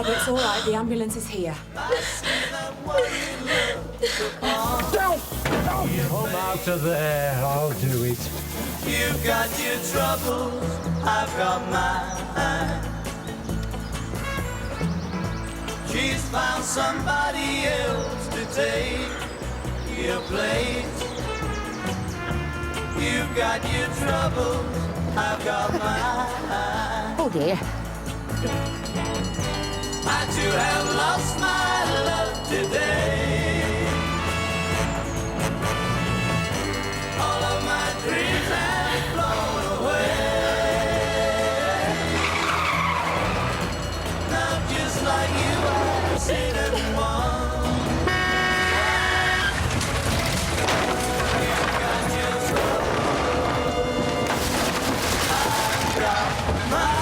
Barbara, it's all right. The ambulance is here. Don't! Come out of there. I'll do it. You've got your troubles, I've got mine. She's found somebody else to take your place. You've got your troubles, I've got mine. Oh, dear. I too have lost my love today. All of my dreams have flown away. Not just like you, I've seen it once. You've got your trouble, I've got mine.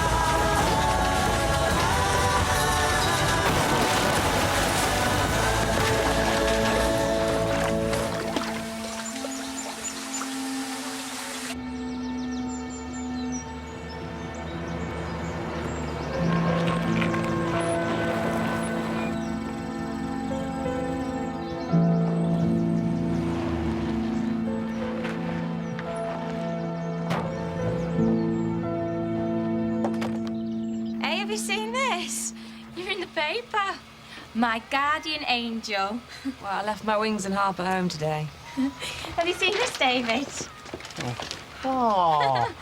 Hey, have you seen this? You're in the paper. My guardian angel. Well, I left my wings and harp at home today. Have you seen this, David? Oh.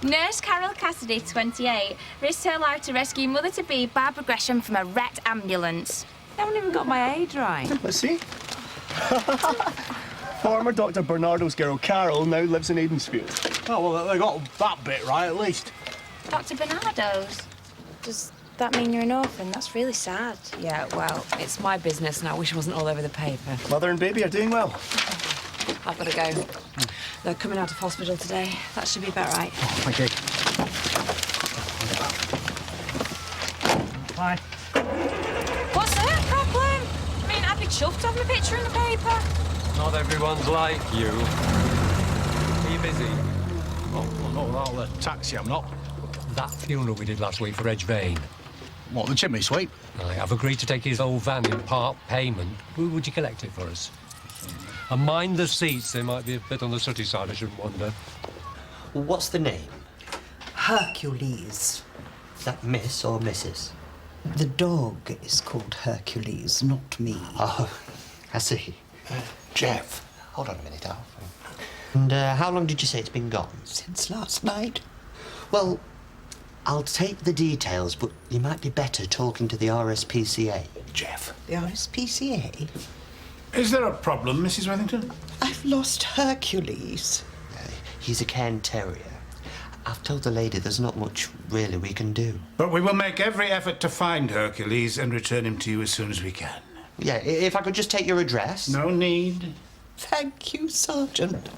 Nurse Carol Cassidy, 28, risked her life to rescue mother-to-be Barbara Gresham from a wrecked ambulance. I haven't even got my age right. Let's see. Former Dr. Bernardo's girl Carol now lives in Aidensfield. Oh, well, they got that bit right, at least. Dr. Bernardo's? Does that mean you're an orphan? That's really sad. Yeah, well, it's my business and I wish it wasn't all over the paper. Mother and baby are doing well. I've got to go. They're coming out of hospital today. That should be about right. Thank you. Bye. What's her problem? I mean, I'd be chuffed to have my picture in the paper. Not everyone's like you. Are you busy? Oh, well, not the taxi, I'm not. That funeral we did last week for Edge Vane. What, the chimney sweep? I've agreed to take his old van in part payment. Would you collect it for us? And mind the seats. They might be a bit on the sooty side, I shouldn't wonder. What's the name? Hercules. Is that Miss or Mrs.? The dog is called Hercules, not me. Oh, I see. Jeff, hold on a minute, Alf. And how long did you say it's been gone? Since last night. Well, I'll take the details, but you might be better talking to the RSPCA. Jeff. The RSPCA? Is there a problem, Mrs. Wethington? I've lost Hercules. He's a Cairn Terrier. I've told the lady there's not much really we can do. But we will make every effort to find Hercules and return him to you as soon as we can. Yeah, if I could just take your address. No need. Thank you, Sergeant.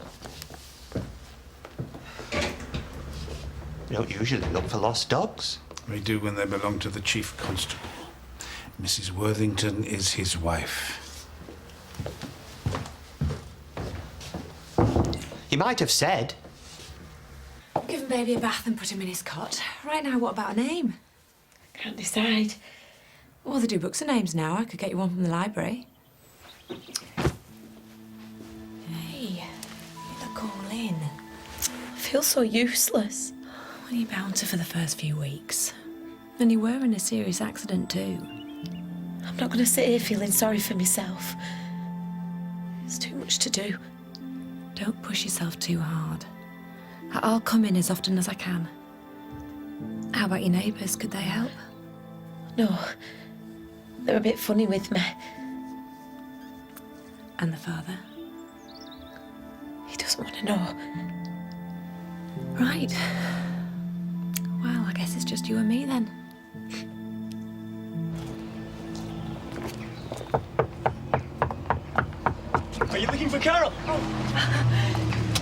We don't usually look for lost dogs. We do when they belong to the Chief Constable. Mrs. Worthington is his wife. You might have said. Give baby a bath and put him in his cot. Right now, what about a name? Can't decide. Well, they do books of names now. I could get you one from the library. Hey, you look all in. I feel so useless. Well, you're bound to for the first few weeks. And you were in a serious accident, too. I'm not going to sit here feeling sorry for myself. It's too much to do. Don't push yourself too hard. I'll come in as often as I can. How about your neighbours? Could they help? No, they're a bit funny with me. And the father? He doesn't want to know. Right. Well, I guess it's just you and me then. Are you looking for Carol?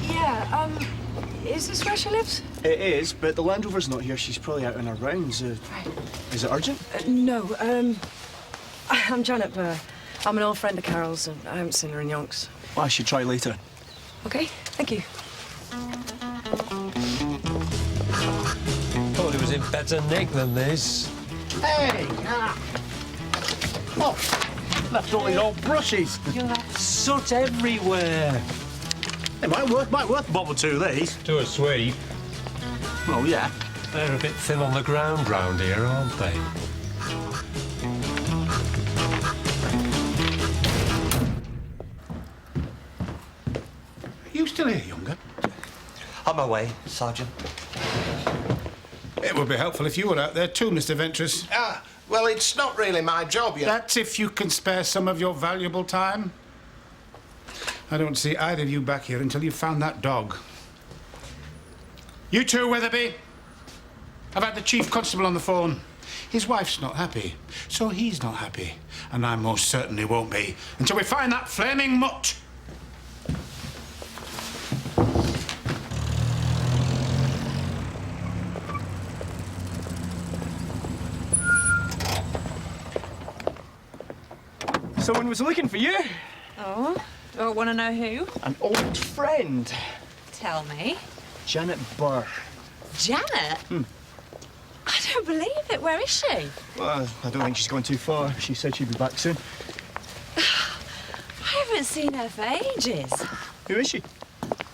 Yeah, is this where she lives? It is, but the Land Rover's not here. She's probably out on her rounds. Is it urgent? No, I'm Janet Burr. I'm an old friend of Carol's and I haven't seen her in yonks. Well, I should try later. Okay, thank you. Thought he was in better nick than this. Hey! Oh, left all these old brushes. Soot everywhere. It might worth a bob or two, these. To a sweep. Oh, yeah. They're a bit thin on the ground round here, aren't they? Are you still here, Younger? On my way, Sergeant. It would be helpful if you were out there too, Mr. Ventress. Ah, well, it's not really my job, you know. That's if you can spare some of your valuable time. I don't see either of you back here until you've found that dog. You too, Weatherby. I've had the Chief Constable on the phone. His wife's not happy, so he's not happy. And I most certainly won't be until we find that flaming mutt. Someone was looking for you. Oh, don't want to know who? An old friend. Tell me. Janet Burr. Janet? I don't believe it. Where is she? Well, I don't think she's gone too far. She said she'd be back soon. I haven't seen her for ages. Who is she?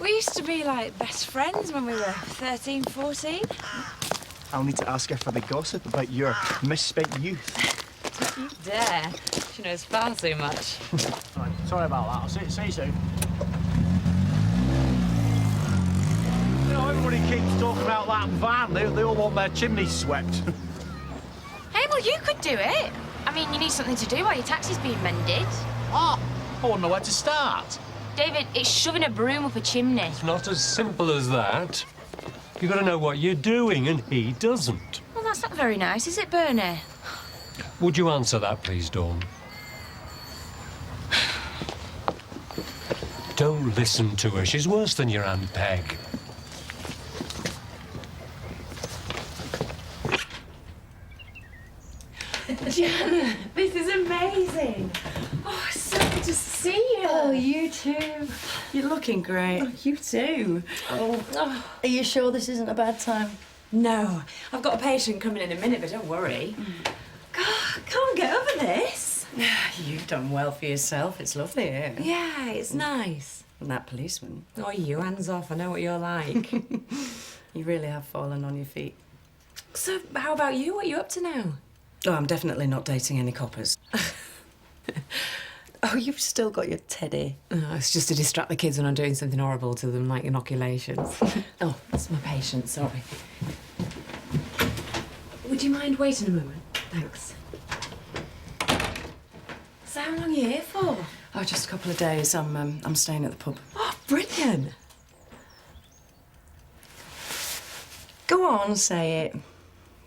We used to be like best friends when we were 13, 14. I'll need to ask her for the gossip about your misspent youth. You dare. She knows far too much. Right, sorry about that. I'll see you soon. You know, everybody keeps talking about that van. They all want their chimneys swept. Hey, well, you could do it. I mean, you need something to do while your taxi's being mended. Ah, I wouldn't know where to start. David, it's shoving a broom up a chimney. It's not as simple as that. You've got to know what you're doing, and he doesn't. Well, that's not very nice, is it, Bernie? Would you answer that, please, Dawn? Don't listen to her. She's worse than your Aunt Peg. Janet, this is amazing. Oh, it's so good to see you. Oh, you too. You're looking great. Oh, you too. Oh. Are you sure this isn't a bad time? No, I've got a patient coming in a minute, but don't worry. God, I can't get over this. You've done well for yourself. It's lovely here. Yeah, it's nice. And that policeman. Oh, you hands off. I know what you're like. You really have fallen on your feet. So, how about you? What are you up to now? Oh, I'm definitely not dating any coppers. Oh, you've still got your teddy. Oh, it's just to distract the kids when I'm doing something horrible to them, like inoculations. Oh, that's my patient, sorry. Would you mind waiting a moment? Thanks. So how long are you here for? Oh, just a couple of days. I'm staying at the pub. Oh, brilliant. Go on, say it.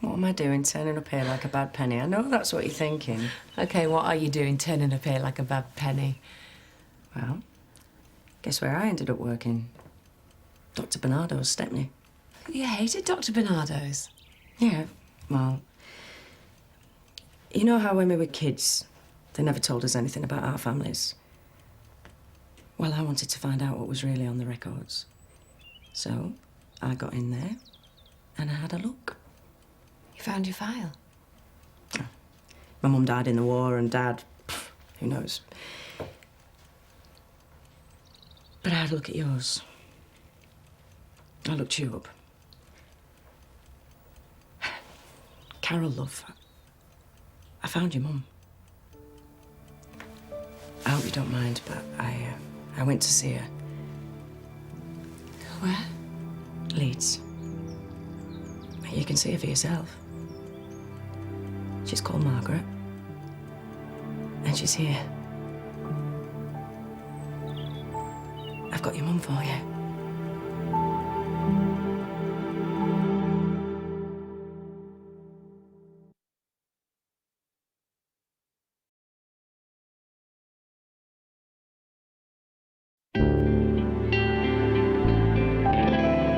What am I doing, turning up here like a bad penny? I know that's what you're thinking. OK, what are you doing, turning up here like a bad penny? Well, guess where I ended up working? Dr. Bernardo's, Stepney. You hated Dr. Bernardo's? Yeah, well, you know how when we were kids, they never told us anything about our families? Well, I wanted to find out what was really on the records. So I got in there and I had a look. You found your file? My mum died in the war and Dad, who knows. But I had a look at yours. I looked you up. Carol, love, I found your mum. I hope you don't mind, but I went to see her. Where? Leeds. You can see her for yourself. She's called Margaret. And she's here. I've got your mum for you.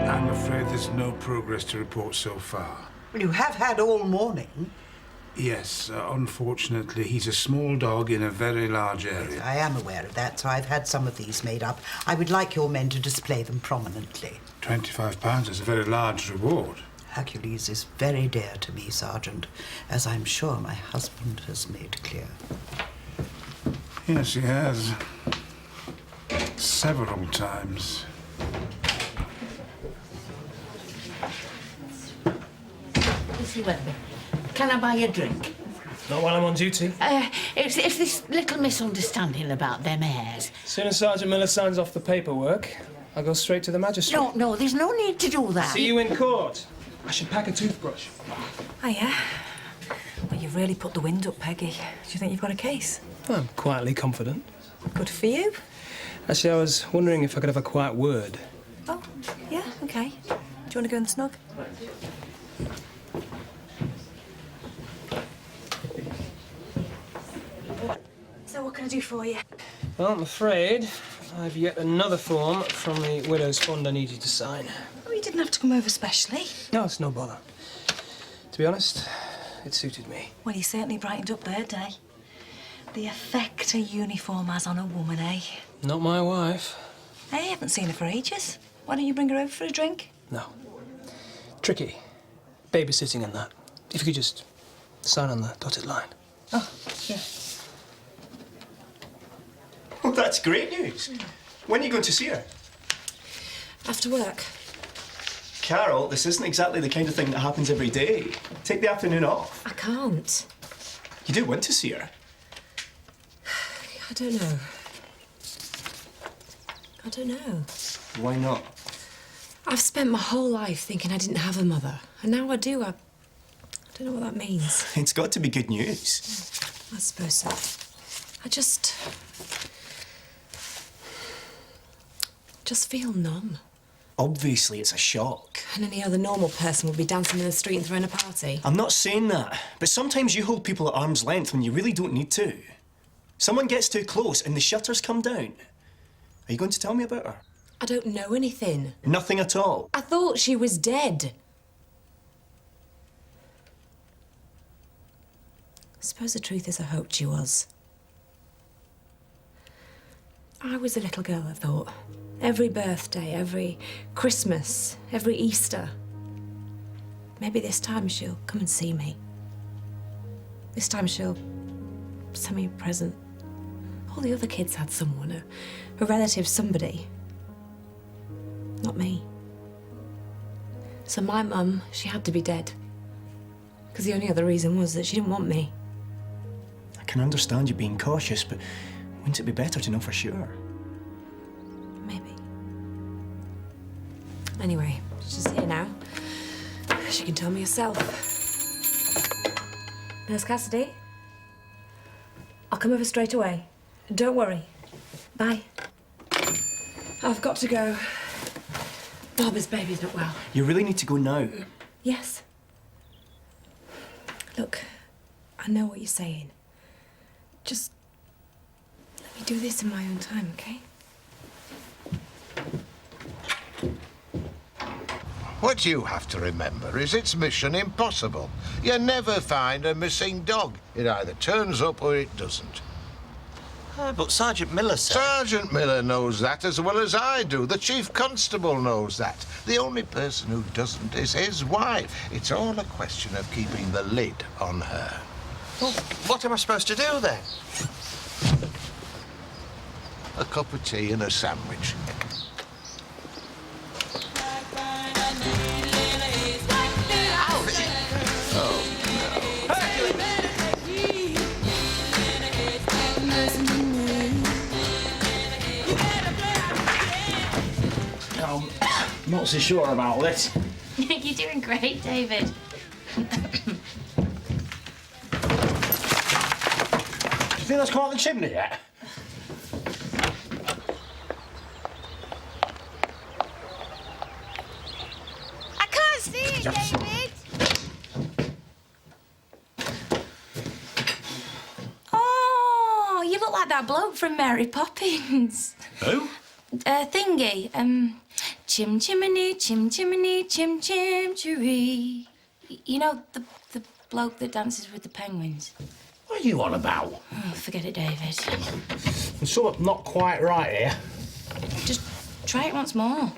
I'm afraid there's no progress to report so far. Well, you have had all morning. Yes, unfortunately, he's a small dog in a very large area. I am aware of that, so I've had some of these made up. I would like your men to display them prominently. £25 is a very large reward. Hercules is very dear to me, Sergeant, as I'm sure my husband has made clear. Yes, he has. Several times. Mr. Webber, can I buy you a drink? Not while I'm on duty. It's this little misunderstanding about them heirs. As soon as Sergeant Miller signs off the paperwork, I'll go straight to the magistrate. No, there's no need to do that. See you in court. I should pack a toothbrush. Oh, yeah? Well, you've really put the wind up, Peggy. Do you think you've got a case? I'm quietly confident. Good for you. Actually, I was wondering if I could have a quiet word. Oh, yeah, OK. Do you want to go in the snug? So what can I do for you? Well, I'm afraid I've yet another form from the Widow's Fund I need you to sign. Oh, you didn't have to come over specially. No, it's no bother. To be honest, it suited me. Well, you certainly brightened up their day. The effect a uniform has on a woman, eh? Not my wife. Hey, I haven't seen her for ages. Why don't you bring her over for a drink? No. Tricky. Babysitting and that. If you could just sign on the dotted line. Oh, yeah. Well, that's great news. When are you going to see her? After work. Carol, this isn't exactly the kind of thing that happens every day. Take the afternoon off. I can't. You do want to see her. I don't know. I don't know. Why not? I've spent my whole life thinking I didn't have a mother, and now I do. I don't know what that means. It's got to be good news. I suppose so. I just feel numb. Obviously, it's a shock. And any other normal person would be dancing in the street and throwing a party. I'm not saying that, but sometimes you hold people at arm's length when you really don't need to. Someone gets too close and the shutters come down. Are you going to tell me about her? I don't know anything. Nothing at all. I thought she was dead. I suppose the truth is I hoped she was. I was a little girl, I thought. Every birthday, every Christmas, every Easter. Maybe this time she'll come and see me. This time she'll send me a present. All the other kids had someone, a relative, somebody. Not me. So my mum, she had to be dead. Because the only other reason was that she didn't want me. I can understand you being cautious, but wouldn't it be better to know for sure? Maybe. Anyway, she's here now. She can tell me herself. Nurse Cassidy? I'll come over straight away. Don't worry. Bye. I've got to go. Barbara's baby's not well. You really need to go now. Yes. Look, I know what you're saying. Just let me do this in my own time, okay? What you have to remember is it's mission impossible. You never find a missing dog. It either turns up or it doesn't. But Sergeant Miller said... Sergeant Miller knows that as well as I do. The Chief Constable knows that. The only person who doesn't is his wife. It's all a question of keeping the lid on her. Well, what am I supposed to do then? A cup of tea and a sandwich. I'm not so sure about this. You're doing great, David. Do you think that's come out the chimney yet? I can't see it, David. Oh, you look like that bloke from Mary Poppins. Who? Thingy. Chim chimney, chim chimney, chim chim chiree. You know, the bloke that dances with the penguins. What are you on about? Oh, forget it, David. There's something not quite right here. Just try it once more.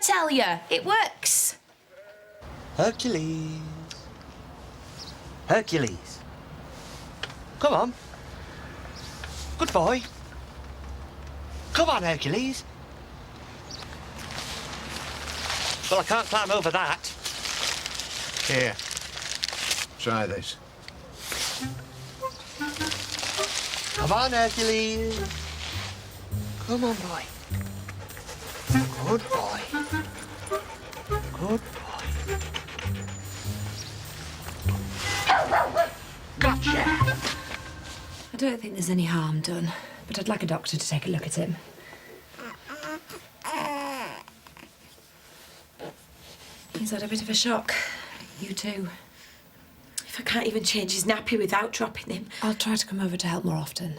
tell you? It works. Hercules. Hercules. Come on. Good boy. Come on, Hercules. Well, I can't climb over that. Here. Try this. Come on, Hercules. Come on, boy. Good boy. Good boy. Gotcha. I don't think there's any harm done, but I'd like a doctor to take a look at him. He's had a bit of a shock. You too. If I can't even change his nappy without dropping him. I'll try to come over to help more often.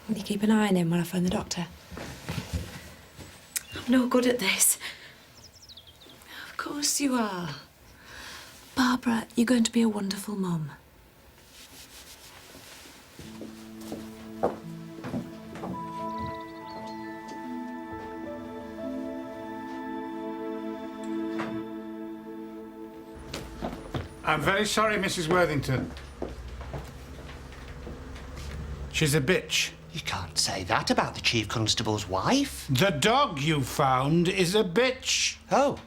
Will you keep an eye on him when I phone the doctor? I'm no good at this. Of course you are. Barbara, you're going to be a wonderful mum. I'm very sorry, Mrs. Worthington. She's a bitch. You can't say that about the Chief Constable's wife. The dog you found is a bitch. Oh.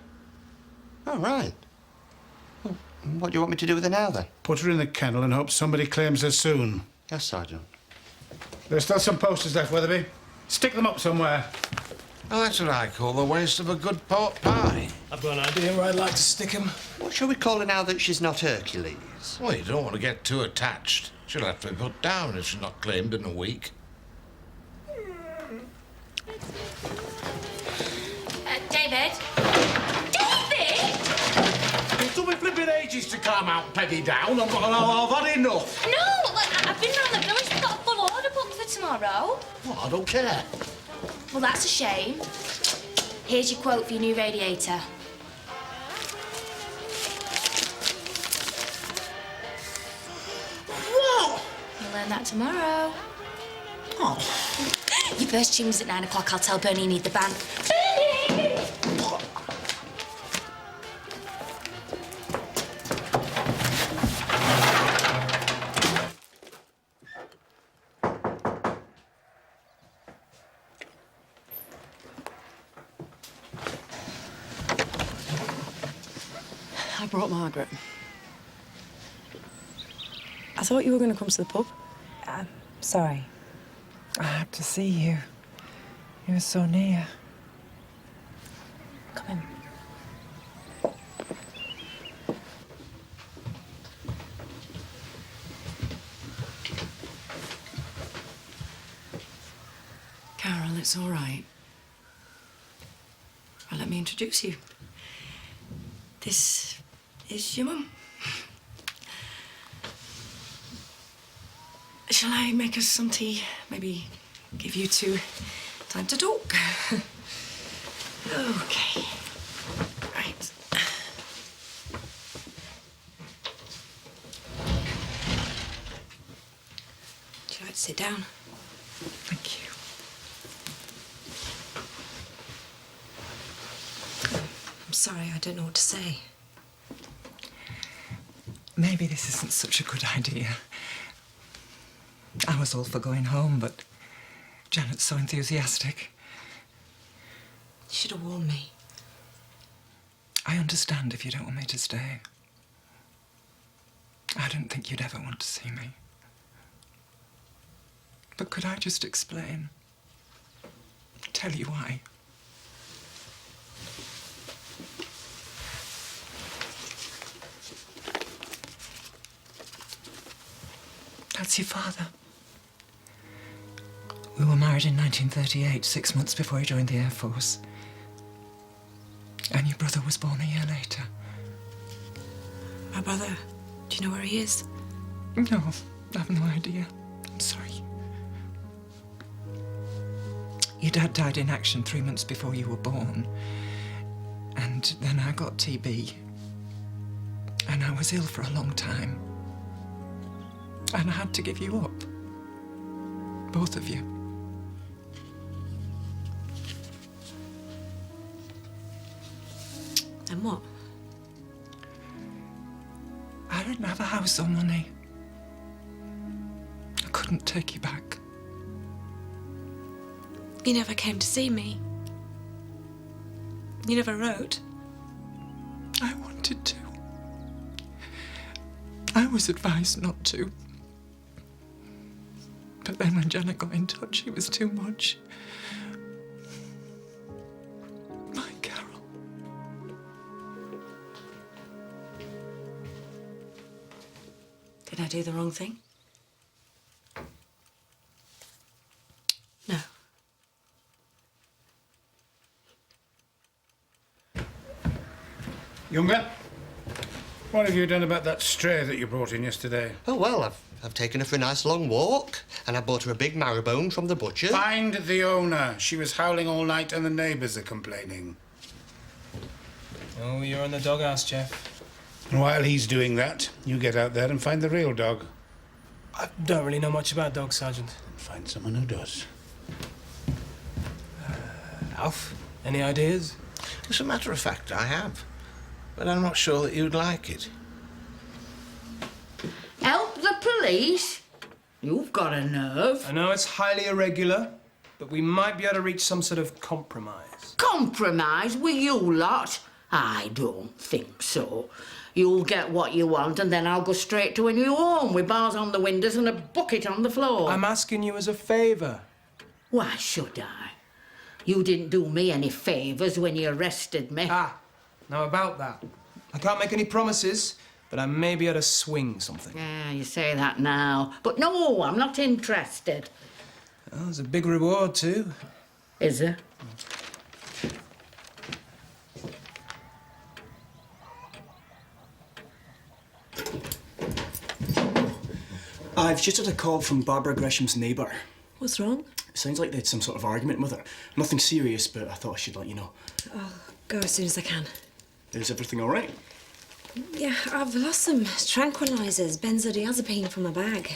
Oh, right. Well, what do you want me to do with her now, then? Put her in the kennel and hope somebody claims her soon. Yes, Sergeant. There's still some posters left, Weatherby. Stick them up somewhere. Well, that's what I call the waste of a good pork pie. I've got an idea where I'd like to stick him. What shall we call her now that she's not Hercules? Well, you don't want to get too attached. She'll have to be put down if she's not claimed in a week. David? David? It took me flipping ages to calm out Peggy down. I've had enough. No, look, I've been round the village. They've got a full order booked for tomorrow. Well, I don't care. Well, that's a shame. Here's your quote for your new radiator. What? You'll learn that tomorrow. Oh. Your first tune's at 9 o'clock. I'll tell Bernie you need the band. Bernie! I brought Margaret. I thought you were going to come to the pub. Sorry. I had to see you. You were so near. Come in. Carol, it's all right. Well, let me introduce you. This is your mum. Shall I make us some tea? Maybe give you two time to talk? Okay. Right. Would you like to sit down? Thank you. I'm sorry, I don't know what to say. Maybe this isn't such a good idea. I was all for going home, but Janet's so enthusiastic. You should have warned me. I understand if you don't want me to stay. I didn't think you'd ever want to see me. But could I just explain? Tell you why? That's your father. We were married in 1938, 6 months before he joined the Air Force. And your brother was born a year later. My brother, do you know where he is? No, I have no idea. I'm sorry. Your dad died in action 3 months before you were born. And then I got TB. And I was ill for a long time. And I had to give you up. Both of you. And what? I didn't have a house or money. I couldn't take you back. You never came to see me. You never wrote. I wanted to. I was advised not to. But then when Janet got in touch, it was too much. My Carol. Did I do the wrong thing? No. Younger, what have you done about that stray that you brought in yesterday? Oh, well, I've taken her for a nice long walk, and I bought her a big marrowbone from the butcher. Find the owner. She was howling all night and the neighbours are complaining. Oh, you're in the doghouse, Jeff. And while he's doing that, you get out there and find the real dog. I don't really know much about dogs, Sergeant. Find someone who does. Alf, any ideas? As a matter of fact, I have. But I'm not sure that you'd like it. Help the police? You've got a nerve. I know it's highly irregular, but we might be able to reach some sort of compromise. Compromise with you lot? I don't think so. You'll get what you want and then I'll go straight to a new home with bars on the windows and a bucket on the floor. I'm asking you as a favour. Why should I? You didn't do me any favours when you arrested me. Ah, now about that. I can't make any promises, but I may be able to swing something. Yeah, you say that now. But no, I'm not interested. Oh, there's a big reward too. Is there? I've just had a call from Barbara Gresham's neighbour. What's wrong? It sounds like they had some sort of argument with her. Nothing serious, but I thought I should let you know. I'll go as soon as I can. Is everything all right? Yeah, I've lost some tranquilizers, benzodiazepine from my bag.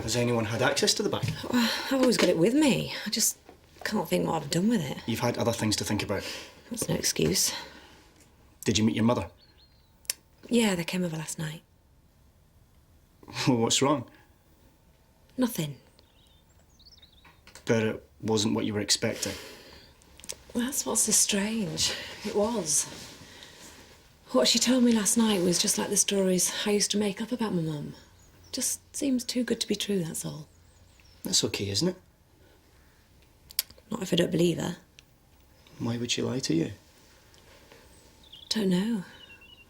Has anyone had access to the bag? Well, I've always got it with me. I just can't think what I've done with it. You've had other things to think about. That's no excuse. Did you meet your mother? Yeah, they came over last night. Well, what's wrong? Nothing. But it wasn't what you were expecting. Well, that's what's so strange. It was. What she told me last night was just like the stories I used to make up about my mum. Just seems too good to be true, that's all. That's okay, isn't it? Not if I don't believe her. Why would she lie to you? Don't know.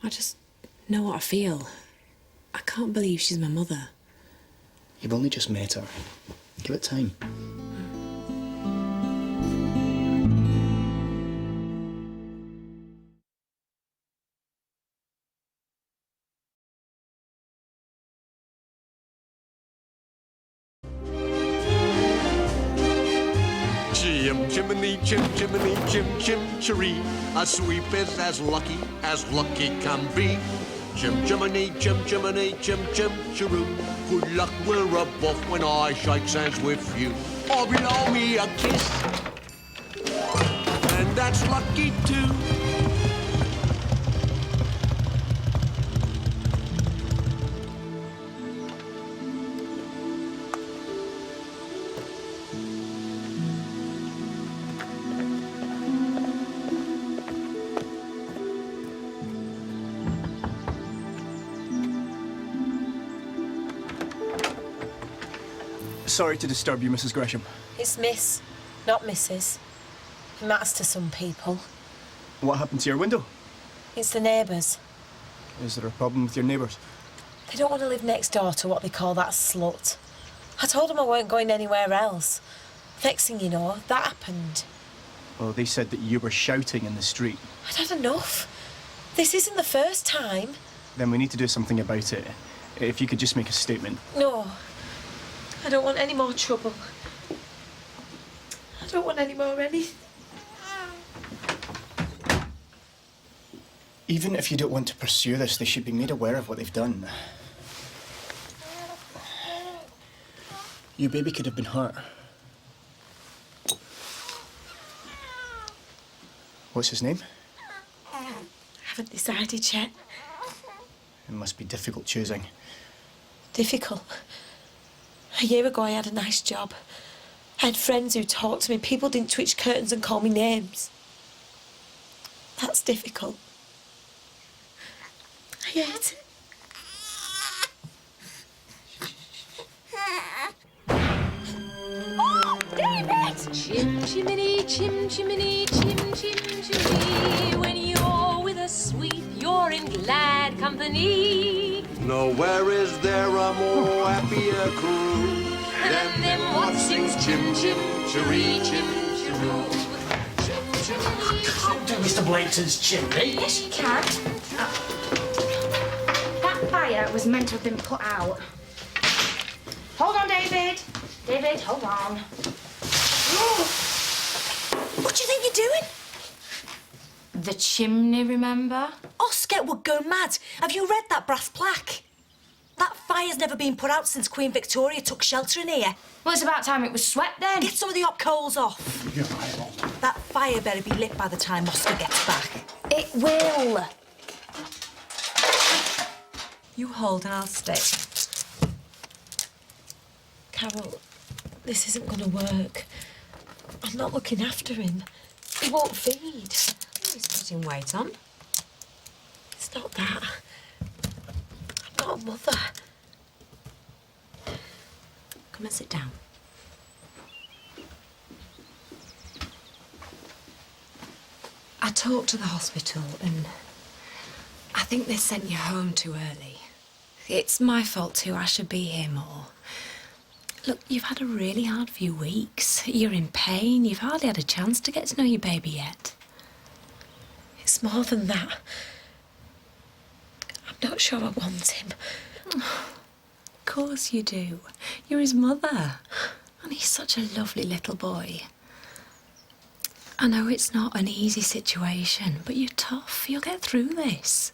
I just know what I feel. I can't believe she's my mother. You've only just met her. Give it time. Chim chimney, chim chimney, chim chimchery. A sweep is as lucky can be. Chim chimney, chim chimney, chim chimcheroo. Good luck, we'll rub off when I shake hands with you. Or blow me a kiss, and that's lucky too. Sorry to disturb you, Mrs. Gresham. It's Miss, not Mrs. It matters to some people. What happened to your window? It's the neighbours. Is there a problem with your neighbours? They don't want to live next door to what they call that slut. I told them I weren't going anywhere else. Next thing you know, that happened. Well, they said that you were shouting in the street. I'd had enough. This isn't the first time. Then we need to do something about it. If you could just make a statement. No. I don't want any more trouble. I don't want any more anything. Even if you don't want to pursue this, they should be made aware of what they've done. Your baby could have been hurt. What's his name? Haven't decided yet. It must be difficult choosing. Difficult. A year ago, I had a nice job. I had friends who talked to me. People didn't twitch curtains and call me names. That's difficult. I hate it. Oh, David! Chim chimney, chim chimney, chim chim chimney. When you're with us, sweet, you're in glad company. Nowhere is there a more happier crew than them what sings chim chim chiree chim chiroo. Can't do Mr. Blayton's chimney. Yes, you can. That fire was meant to have been put out. Hold on, David. David, hold on. What do you think you're doing? The chimney, remember? Oscar would go mad. Have you read that brass plaque? That fire's never been put out since Queen Victoria took shelter in here. Well, it's about time it was swept then. Get some of the hot coals off. That fire better be lit by the time Oscar gets back. It will. You hold and I'll stick. Carol, this isn't going to work. I'm not looking after him. He won't feed. He's putting weight on. It's not that. I'm not a mother. Come and sit down. I talked to the hospital and I think they sent you home too early. It's my fault too. I should be here more. Look, you've had a really hard few weeks. You're in pain. You've hardly had a chance to get to know your baby yet. It's more than that. I'm not sure I want him. Of course you do. You're his mother. And he's such a lovely little boy. I know it's not an easy situation, but you're tough. You'll get through this.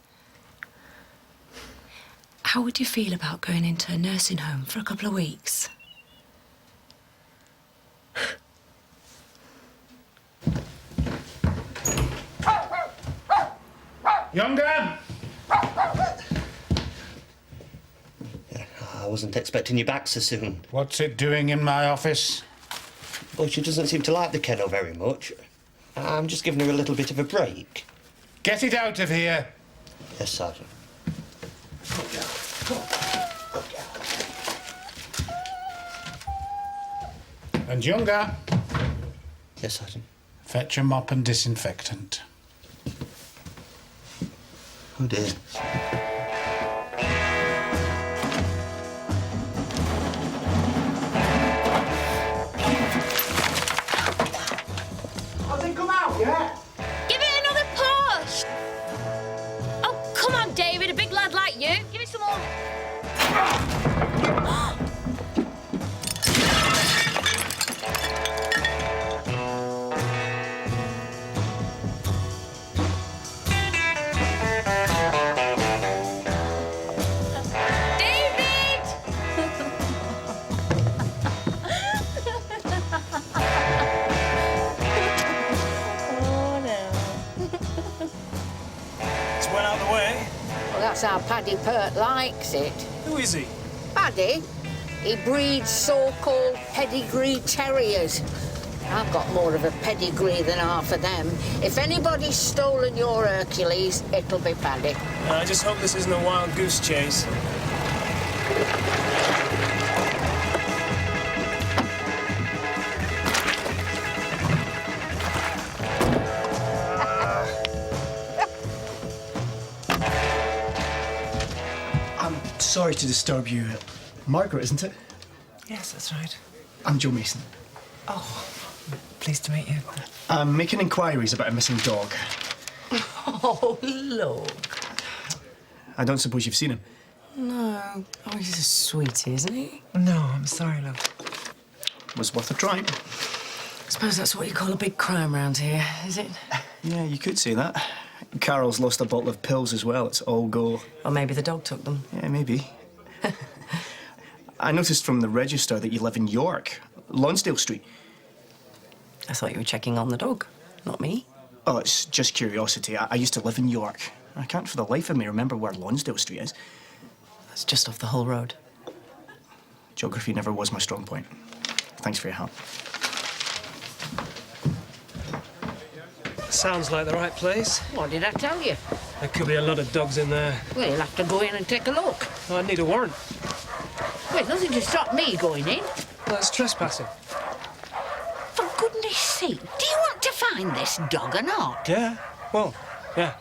How would you feel about going into a nursing home for a couple of weeks? Younger! I wasn't expecting you back so soon. What's it doing in my office? Well, she doesn't seem to like the kennel very much. I'm just giving her a little bit of a break. Get it out of here. Yes, Sergeant. And Younger, Yes, Sergeant. fetch a mop and disinfectant. Oh, dear. Has it come out yet? Give it another push. Oh, come on, David. A big lad like you. Give it some more. That's how Paddy Pert likes it. Who is he? Paddy? He breeds so-called pedigree terriers. I've got more of a pedigree than half of them. If anybody's stolen your Hercules, it'll be Paddy. I just hope this isn't a wild goose chase. Sorry to disturb you. Margaret, isn't it? Yes, that's right. I'm Joe Mason. Oh, pleased to meet you. I'm making inquiries about a missing dog. Oh, look. I don't suppose you've seen him? No. Oh, he's a sweetie, isn't he? No, I'm sorry, love. Was worth a try. I suppose that's what you call a big crime round here, is it? Yeah, you could say that. Carol's lost a bottle of pills as well. It's all go. Or maybe the dog took them. Yeah, maybe. I noticed from the register that you live in York, Lonsdale Street. I thought you were checking on the dog, not me. Oh, it's just curiosity. I used to live in York. I can't for the life of me remember where Lonsdale Street is. It's just off the Hull Road. Geography never was my strong point. Thanks for your help. Sounds like the right place. What did I tell you? There could be a lot of dogs in there. Well, you'll have to go in and take a look. I'd need a warrant. Well, nothing to stop me going in. That's trespassing. For goodness sake, do you want to find this dog or not? Yeah, well, yeah.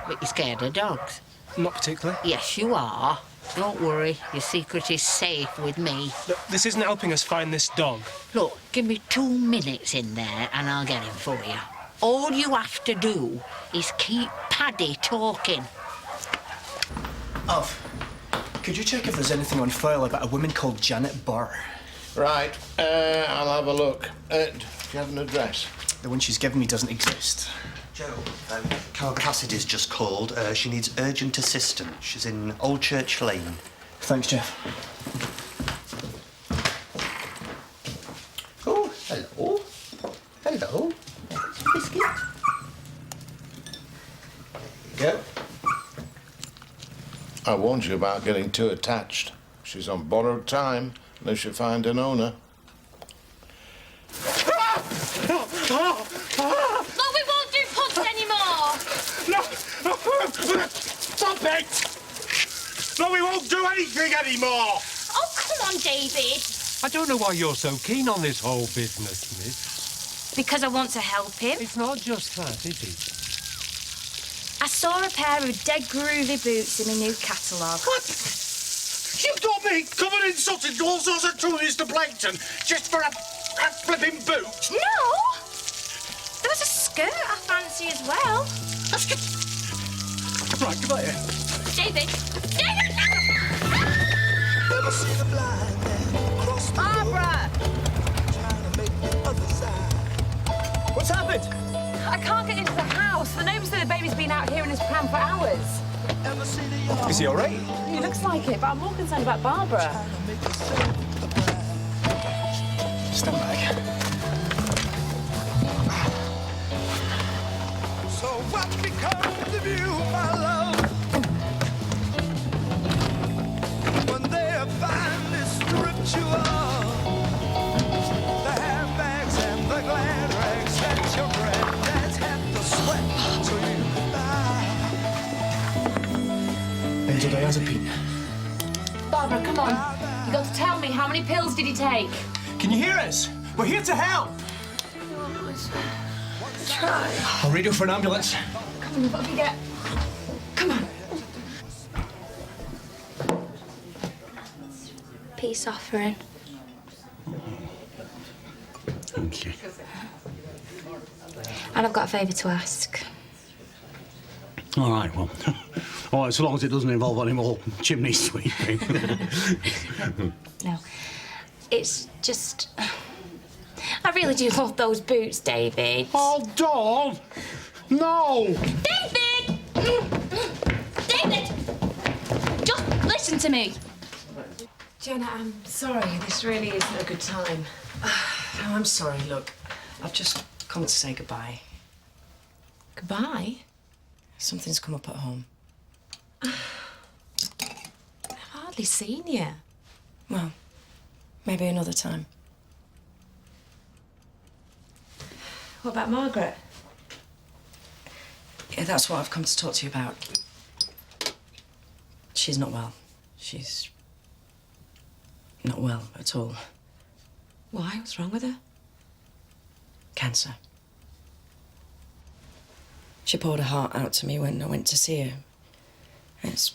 But you're scared of dogs? Not particularly. Yes, you are. Don't worry, your secret is safe with me. Look, this isn't helping us find this dog. Look, give me 2 minutes in there and I'll get him for you. All you have to do is keep Paddy talking. Alf, could you check if there's anything on file about a woman called Janet Burr? Right, I'll have a look. Do you have an address? The one she's given me doesn't exist. Joe, Carl Cassidy's just called. She needs urgent assistance. She's in Old Church Lane. Thanks, Jeff. Oh, hello. Hello. Biscuit. Go. I warned you about getting too attached. She's on borrowed time, unless you find an owner. No, we won't do pups anymore. No! Stop it! No, we won't do anything anymore! Oh, come on, David. I don't know why you're so keen on this whole business, miss. Because I want to help him. It's not just that, is it? I saw a pair of dead groovy boots in a new catalogue. What? You've got me covered in sausage, all sorts of truth, Mr. Blankton, just for a flipping boot? No! There was a skirt I fancy as well. Right, goodbye, Ian. David! David! Barbara! What's happened? I can't get into the house. The neighbour said the baby's been out here in his pram for hours. Is he all right? He looks like it, but I'm more concerned about Barbara. Stand back. So what becomes of you, my love? When they have finally stripped you of the handbags and the glad rags that your granddad's had to sweat to you. Benzodiazepine. Barbara, come on. You got to tell me, how many pills did he take? Can you hear us? We're here to help. Try. I'll radio for an ambulance. Come on, what do you get? Come on. Peace offering. Thank you. And I've got a favour to ask. All right, well, all right, so long as it doesn't involve any more chimney sweeping. No. It's just... I really do love those boots, David. Oh, Dawn! No! David! David! Just listen to me. Jenna, I'm sorry. This really isn't a good time. Oh, I'm sorry. Look, I've just come to say goodbye. Goodbye? Something's come up at home. I've hardly seen you. Well, maybe another time. What about Margaret? Yeah, that's what I've come to talk to you about. She's not well. She's not well at all. Why? What's wrong with her? Cancer. She poured her heart out to me when I went to see her. It's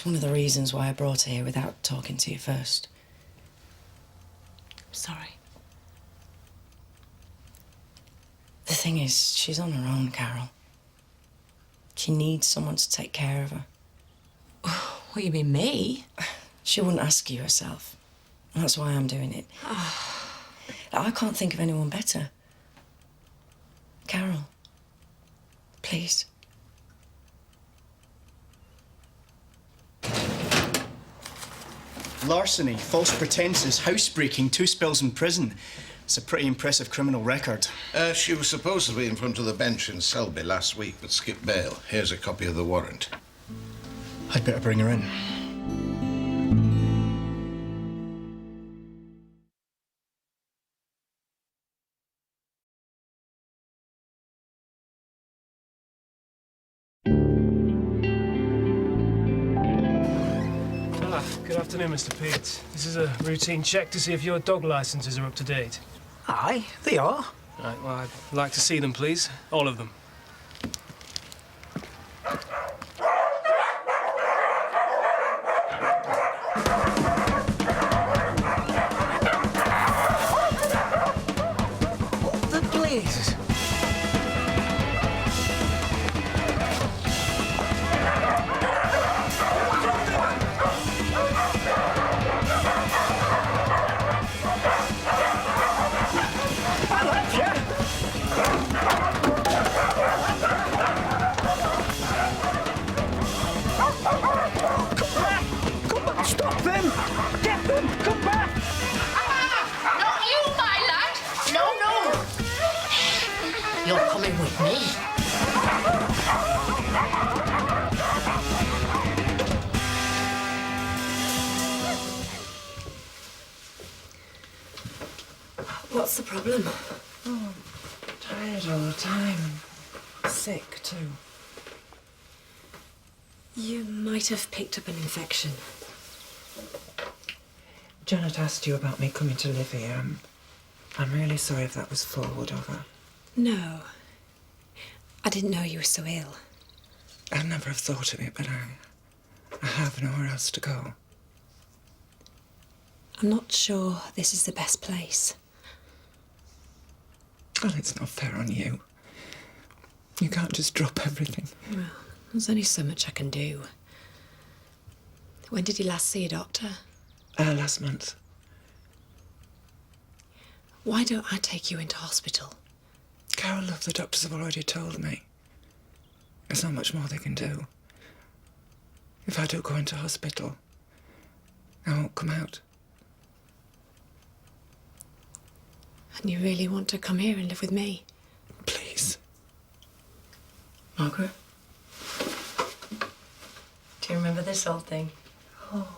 one of the reasons why I brought her here without talking to you first. I'm sorry. The thing is, she's on her own, Carol. She needs someone to take care of her. What, you mean me? She wouldn't ask you herself. That's why I'm doing it. I can't think of anyone better. Carol, please. Larceny, false pretences, housebreaking, 2 spells in prison. It's a pretty impressive criminal record. She was supposed to be in front of the bench in Selby last week, but skipped bail. Here's a copy of the warrant. I'd better bring her in. Good afternoon, Mr. Pete. This is a routine check to see if your dog licenses are up to date. Aye, they are. Right, well, I'd like to see them, please. All of them. The blazes. Stop them! Get them! Come back! Not you, my lad. No, no. You're coming with me. What's the problem? Oh, tired all the time. Sick, too. You might have picked up an infection. Janet asked you about me coming to live here. I'm really sorry if that was forward of her. No. I didn't know you were so ill. I'd never have thought of it, but I have nowhere else to go. I'm not sure this is the best place. Well, it's not fair on you. You can't just drop everything. Well, there's only so much I can do. When did you last see a doctor? Last month. Why don't I take you into hospital? Carol, look, the doctors have already told me. There's not much more they can do. If I do go into hospital, I won't come out. And you really want to come here and live with me? Please. Margaret? Do you remember this old thing? Oh.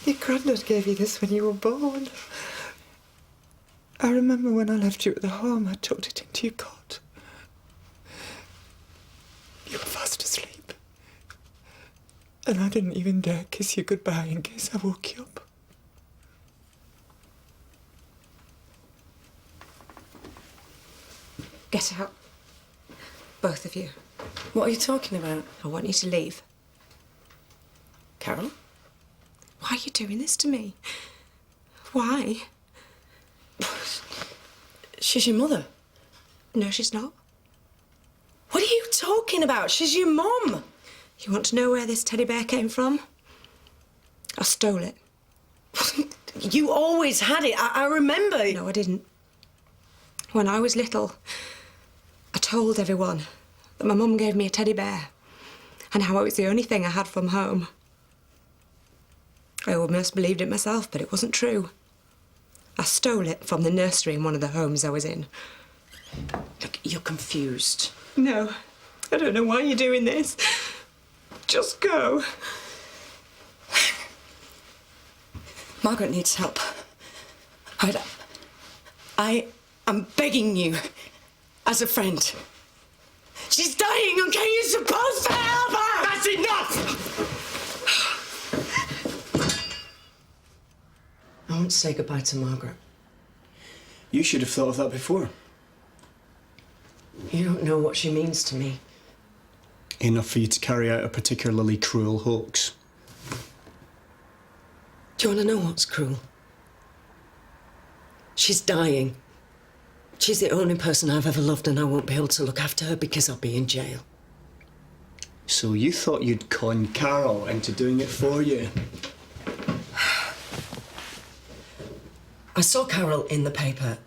Your granddad gave you this when you were born. I remember when I left you at the home, I tucked it into your cot. You were fast asleep. And I didn't even dare kiss you goodbye in case I woke you up. Get out. Both of you. What are you talking about? I want you to leave. Carol? Why are you doing this to me? Why? She's your mother. No, she's not. What are you talking about? She's your mum. You want to know where this teddy bear came from? I stole it. You always had it. I remember. No, I didn't. When I was little, I told everyone that my mum gave me a teddy bear and how it was the only thing I had from home. I almost believed it myself, but it wasn't true. I stole it from the nursery in one of the homes I was in. Look, you're confused. No, I don't know why you're doing this. Just go. Margaret needs help. I am begging you, as a friend. She's dying, okay? You're supposed to help her! That's enough! I want to say goodbye to Margaret. You should have thought of that before. You don't know what she means to me. Enough for you to carry out a particularly cruel hoax. Do you want to know what's cruel? She's dying. She's the only person I've ever loved, and I won't be able to look after her because I'll be in jail. So you thought you'd con Carol into doing it for you? I saw Carol in the paper.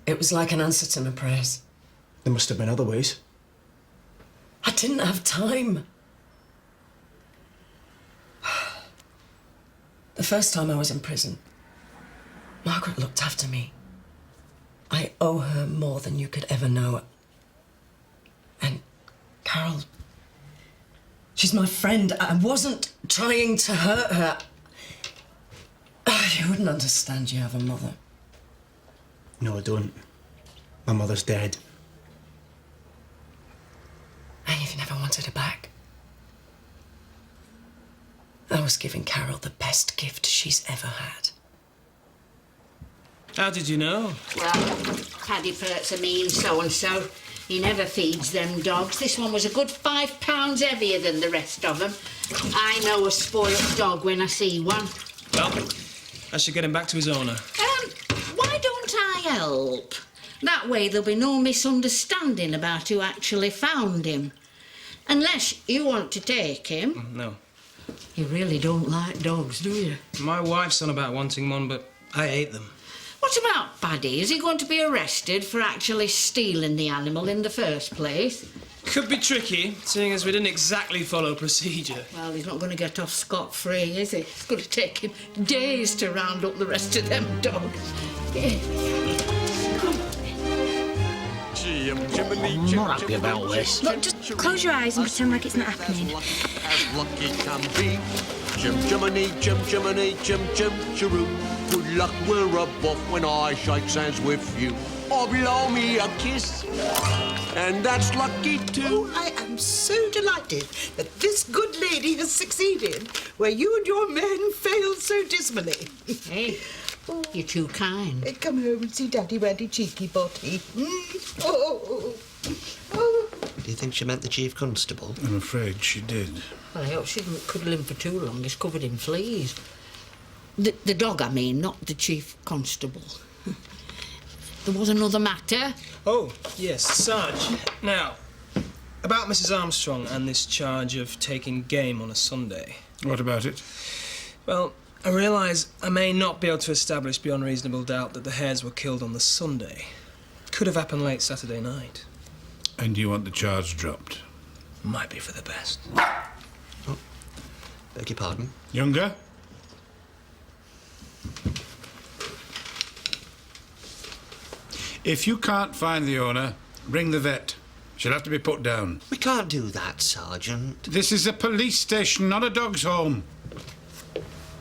It was like an answer to my prayers. There must have been other ways. I didn't have time. The first time I was in prison, Margaret looked after me. I owe her more than you could ever know. Carol, she's my friend. I wasn't trying to hurt her. You wouldn't understand. You have a mother. No, I don't. My mother's dead. And you've never wanted her back. I was giving Carol the best gift she's ever had. How did you know? Well, Paddy Pert's a mean so-and-so. He never feeds them dogs. This one was a good 5 pounds heavier than the rest of them. I know a spoilt dog when I see one. Well, I should get him back to his owner. Why don't I help? That way there'll be no misunderstanding about who actually found him. Unless you want to take him. No. You really don't like dogs, do you? My wife's on about wanting one, but I hate them. What about Paddy? Is he going to be arrested for actually stealing the animal in the first place? Could be tricky, seeing as we didn't exactly follow procedure. Well, he's not going to get off scot-free, is he? It's going to take him days to round up the rest of them dogs. I'm not happy about this. Look, just close your eyes and pretend like it's not happening. As lucky can be. Chim chimney, chim chimney, chim chim chiroo. Good luck, we're above when I shake hands with you. Or blow me a kiss, and that's lucky too. Oh, I am so delighted that this good lady has succeeded where you and your men failed so dismally. Hey, you're too kind. Come home and see Daddy Waddy Cheeky Botty. Oh. Do you think she meant the Chief Constable? I'm afraid she did. Well, I hope she didn't cuddle him for too long. He's covered in fleas. The dog, I mean, not the Chief Constable. There was another matter. Oh, yes, Sarge. Now, about Mrs. Armstrong and this charge of taking game on a Sunday. What about it? Well, I realise I may not be able to establish beyond reasonable doubt that the hares were killed on the Sunday. Could have happened late Saturday night. And you want the charge dropped? Might be for the best. Oh, beg your pardon? Younger? If you can't find the owner, bring the vet. She'll have to be put down. We can't do that, Sergeant. This is a police station, not a dog's home.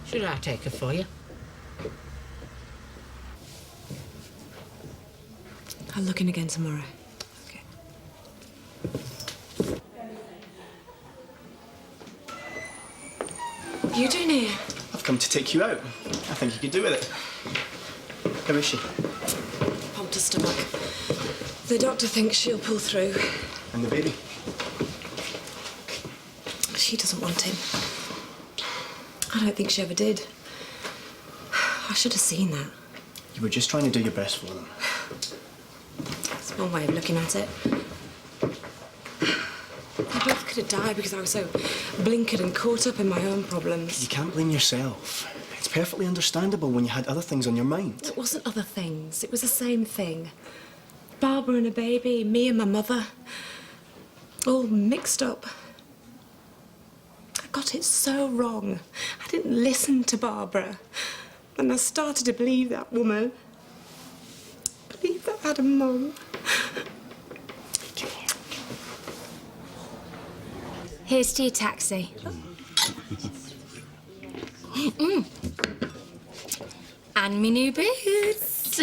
Should I take her for you? I'll look in again tomorrow. Okay. What are you doing here? I've come to take you out. I think you could do with it. How is she? Pumped her stomach. The doctor thinks she'll pull through. And the baby? She doesn't want him. I don't think she ever did. I should have seen that. You were just trying to do your best for them. That's one way of looking at it. They both could have died because I was so blinkered and caught up in my own problems. You can't blame yourself. It's perfectly understandable when you had other things on your mind. It wasn't other things. It was the same thing. Barbara and a baby, me and my mother. All mixed up. I got it so wrong. I didn't listen to Barbara. And I started to believe that woman. Believe that I had a mum. Here's to your taxi. And me new boots.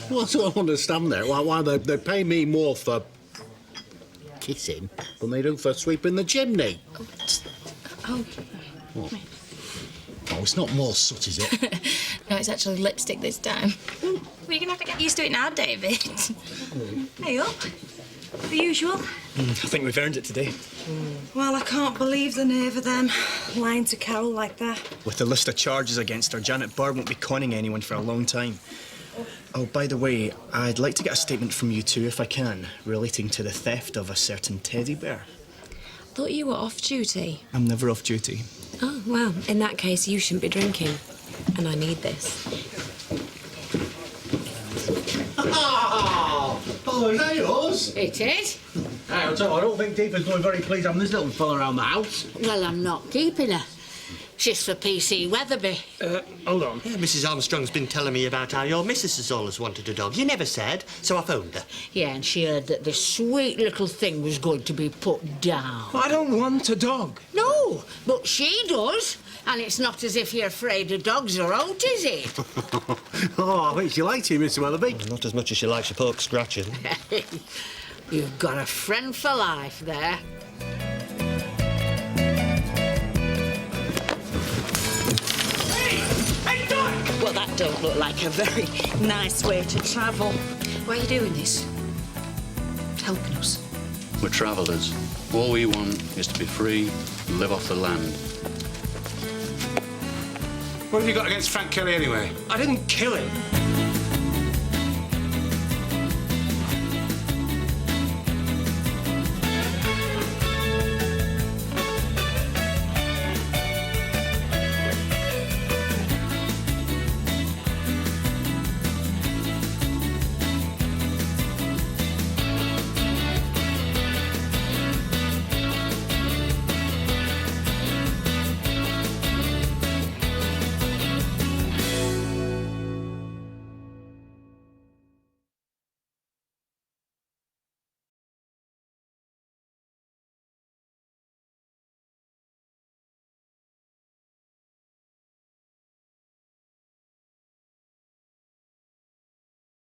Well, that's what I understand there. Why they pay me more for kissing than they do for sweeping the chimney. Oh. What? Oh, it's not more soot, is it? No, it's actually lipstick this time. Well, you're gonna have to get used to it now, David. Hey up. The usual. I think we've earned it today. Well, I can't believe the nerve of them lying to Carol like that. With the list of charges against her, Janet Barr won't be conning anyone for a long time. Oh, by the way, I'd like to get a statement from you two, if I can, relating to the theft of a certain teddy bear. Thought you were off duty. I'm never off duty. Oh, well, in that case, you shouldn't be drinking. And I need this. Oh, is that yours? It is. Hey, I don't think Deepa's going to be very pleased having this little fella around the house. Well, I'm not keeping her. anxious for PC Weatherby. Hold on. Yeah, Mrs. Armstrong's been telling me about how your missus has always wanted a dog. You never said, so I phoned her. Yeah, and she heard that this sweet little thing was going to be put down. I don't want a dog. No, but she does. And it's not as if you're afraid of dogs or out, is it? Oh, I think she likes you, Mr. Weatherby. Not as much as she likes your pork scratching. You've got a friend for life there. Well, that don't look like a very nice way to travel. Why are you doing this? Helping us. We're travellers. All we want is to be free and live off the land. What have you got against Frank Kelly anyway? I didn't kill him.